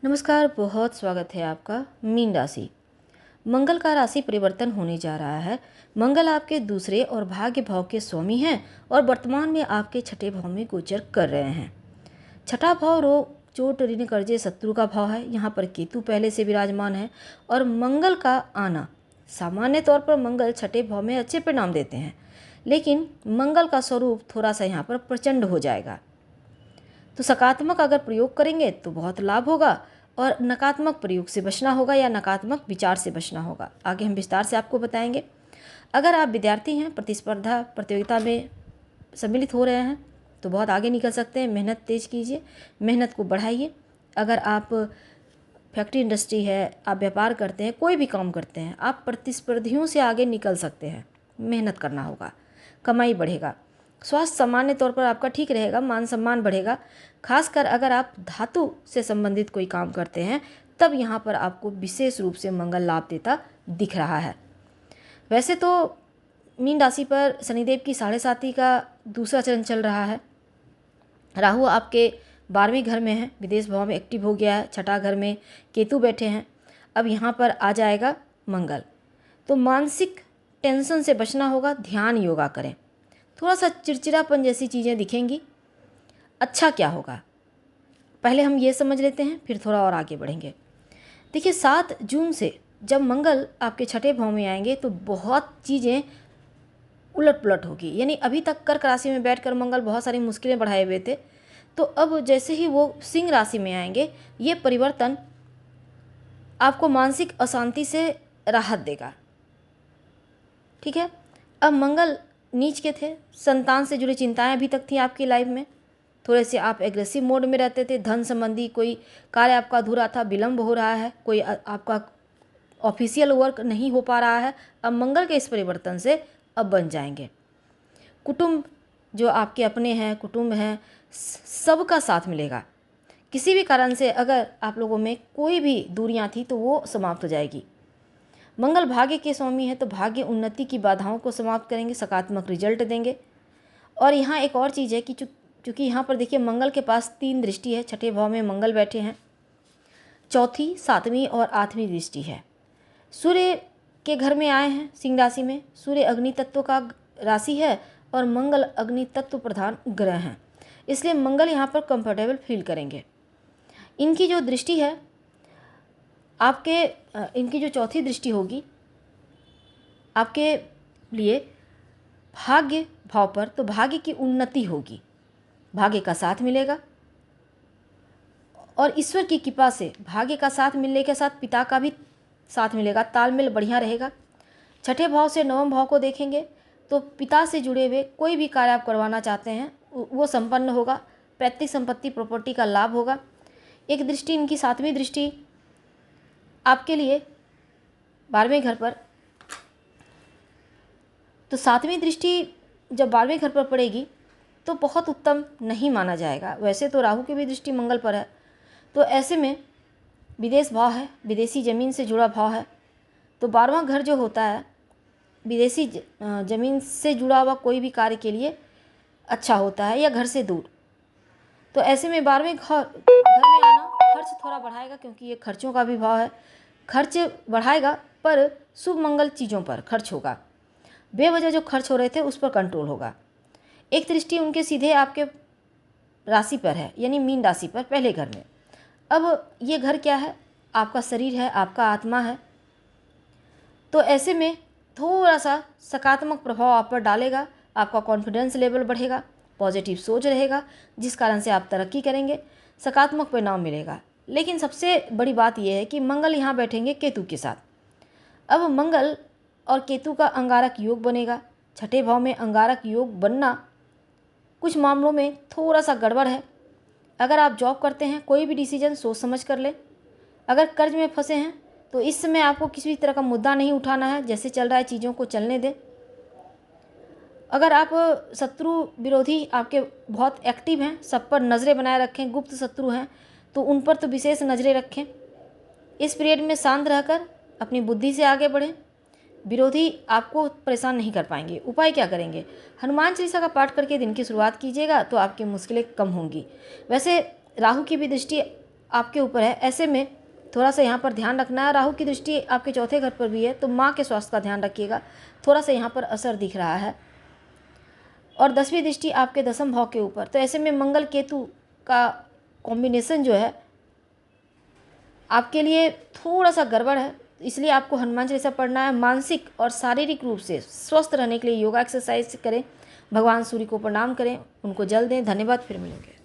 नमस्कार, बहुत स्वागत है आपका। मीन राशि, मंगल का राशि परिवर्तन होने जा रहा है। मंगल आपके दूसरे और भाग्य भाव के स्वामी हैं और वर्तमान में आपके छठे भाव में गोचर कर रहे हैं। छठा भाव रोग, चोट, ऋण, कर्जे, शत्रु का भाव है। यहाँ पर केतु पहले से विराजमान है और मंगल का आना, सामान्य तौर पर मंगल छठे भाव में अच्छे परिणाम देते हैं, लेकिन मंगल का स्वरूप थोड़ा सा यहाँ पर प्रचंड हो जाएगा। तो सकारात्मक अगर प्रयोग करेंगे तो बहुत लाभ होगा और नकारात्मक प्रयोग से बचना होगा या नकारात्मक विचार से बचना होगा। आगे हम विस्तार से आपको बताएंगे। अगर आप विद्यार्थी हैं, प्रतिस्पर्धा प्रतियोगिता में सम्मिलित हो रहे हैं तो बहुत आगे निकल सकते हैं। मेहनत तेज कीजिए, मेहनत को बढ़ाइए। अगर आप फैक्ट्री इंडस्ट्री है, आप व्यापार करते हैं, कोई भी काम करते हैं, आप प्रतिस्पर्धियों से आगे निकल सकते हैं। मेहनत करना होगा, कमाई बढ़ेगा। स्वास्थ्य सामान्य तौर पर आपका ठीक रहेगा, मान सम्मान बढ़ेगा। खासकर अगर आप धातु से संबंधित कोई काम करते हैं तब यहाँ पर आपको विशेष रूप से मंगल लाभ देता दिख रहा है। वैसे तो मीन राशि पर शनिदेव की 7.5 का दूसरा चरण चल रहा है। राहु आपके 12वें घर में है, विदेश भाव में एक्टिव हो गया है। छठा घर में केतु बैठे हैं। अब यहाँ पर आ जाएगा मंगल। तो मानसिक टेंशन से बचना होगा, ध्यान योगा करें। थोड़ा सा चिड़चिड़ापन जैसी चीज़ें दिखेंगी। अच्छा क्या होगा, पहले हम ये समझ लेते हैं, फिर थोड़ा और आगे बढ़ेंगे। देखिए, 7 जून से जब मंगल आपके छठे भाव में आएंगे तो बहुत चीज़ें उलट पुलट होगी। यानी अभी तक कर्क राशि में बैठकर मंगल बहुत सारी मुश्किलें बढ़ाए हुए थे, तो अब जैसे ही वो सिंह राशि में आएंगे, ये परिवर्तन आपको मानसिक अशांति से राहत देगा। ठीक है। अब मंगल नीच के थे, संतान से जुड़ी चिंताएं अभी तक थी आपकी लाइफ में। थोड़े से आप एग्रेसिव मोड में रहते थे, धन संबंधी कोई कार्य आपका अधूरा था, विलंब हो रहा है, कोई आपका ऑफिशियल वर्क नहीं हो पा रहा है। अब मंगल के इस परिवर्तन से अब बन जाएंगे। कुटुंब जो आपके अपने हैं, कुटुंब हैं, सबका साथ मिलेगा। किसी भी कारण से अगर आप लोगों में कोई भी दूरियां थी तो वो समाप्त हो जाएगी। मंगल भाग्य के स्वामी है तो भाग्य उन्नति की बाधाओं को समाप्त करेंगे, सकारात्मक रिजल्ट देंगे। और यहाँ एक और चीज़ है कि चूँकि यहाँ पर देखिए मंगल के पास 3 दृष्टि है, छठे भाव में मंगल बैठे हैं, चौथी, 7वीं और 8वीं दृष्टि है। सूर्य के घर में आए हैं सिंह राशि में। सूर्य अग्नि तत्व का राशि है और मंगल अग्नि तत्व प्रधान ग्रह हैं, इसलिए मंगल यहाँ पर कंफर्टेबल फील करेंगे। इनकी जो दृष्टि है आपके, इनकी जो चौथी दृष्टि होगी आपके लिए भाग्य भाव पर, तो भाग्य की उन्नति होगी, भाग्य का साथ मिलेगा। और ईश्वर की कृपा से भाग्य का साथ मिलने के साथ पिता का भी साथ मिलेगा, तालमेल बढ़िया रहेगा। छठे भाव से 9वें भाव को देखेंगे तो पिता से जुड़े हुए कोई भी कार्य आप करवाना चाहते हैं वो संपन्न होगा। पैतृक संपत्ति, प्रॉपर्टी का लाभ होगा। एक दृष्टि इनकी 7वीं दृष्टि आपके लिए 12वें घर पर, तो 7वीं दृष्टि जब 12वें घर पर पड़ेगी तो बहुत उत्तम नहीं माना जाएगा। वैसे तो राहु की भी दृष्टि मंगल पर है, तो ऐसे में विदेश भाव है, विदेशी ज़मीन से जुड़ा भाव है, तो 12वां घर जो होता है विदेशी ज़मीन से जुड़ा हुआ कोई भी कार्य के लिए अच्छा होता है, या घर से दूर। तो ऐसे में 12वें घर में आना खर्च थोड़ा बढ़ाएगा, क्योंकि ये खर्चों का भी भाव है। खर्च बढ़ाएगा पर शुभ मंगल चीज़ों पर खर्च होगा। बेवजह जो खर्च हो रहे थे उस पर कंट्रोल होगा। एक दृष्टि उनके सीधे आपके राशि पर है, यानी मीन राशि पर, पहले घर में। अब ये घर क्या है, आपका शरीर है, आपका आत्मा है, तो ऐसे में थोड़ा सा सकारात्मक प्रभाव आप पर डालेगा। आपका कॉन्फिडेंस लेवल बढ़ेगा, पॉजिटिव सोच रहेगा, जिस कारण से आप तरक्की करेंगे, सकारात्मक परिणाम मिलेगा। लेकिन सबसे बड़ी बात यह है कि मंगल यहाँ बैठेंगे केतु के साथ। अब मंगल और केतु का अंगारक योग बनेगा। छठे भाव में अंगारक योग बनना कुछ मामलों में थोड़ा सा गड़बड़ है। अगर आप जॉब करते हैं, कोई भी डिसीजन सोच समझ कर लें। अगर कर्ज में फंसे हैं तो इस समय आपको किसी भी तरह का मुद्दा नहीं उठाना है, जैसे चल रहा है चीज़ों को चलने दें। अगर आप शत्रु विरोधी आपके बहुत एक्टिव हैं, सब पर नज़रें बनाए रखें, गुप्त शत्रु हैं तो उन पर तो विशेष नज़रें रखें। इस पीरियड में शांत रहकर अपनी बुद्धि से आगे बढ़ें, विरोधी आपको परेशान नहीं कर पाएंगे। उपाय क्या करेंगे, हनुमान चालीसा का पाठ करके दिन की शुरुआत कीजिएगा तो आपकी मुश्किलें कम होंगी। वैसे राहु की भी दृष्टि आपके ऊपर है। ऐसे में थोड़ा सा यहाँ पर ध्यान रखना है। राहु की दृष्टि आपके चौथे घर पर भी है, तो माँ के स्वास्थ्य का ध्यान रखिएगा, थोड़ा सा यहाँ पर असर दिख रहा है। और 10वीं दृष्टि आपके 10वें भाव के ऊपर, तो ऐसे में मंगल केतु का कॉम्बिनेशन जो है आपके लिए थोड़ा सा गड़बड़ है, इसलिए आपको हनुमान चालीसा पढ़ना है। मानसिक और शारीरिक रूप से स्वस्थ रहने के लिए योगा एक्सरसाइज करें, भगवान सूर्य को प्रणाम करें, उनको जल दें। धन्यवाद, फिर मिलेंगे।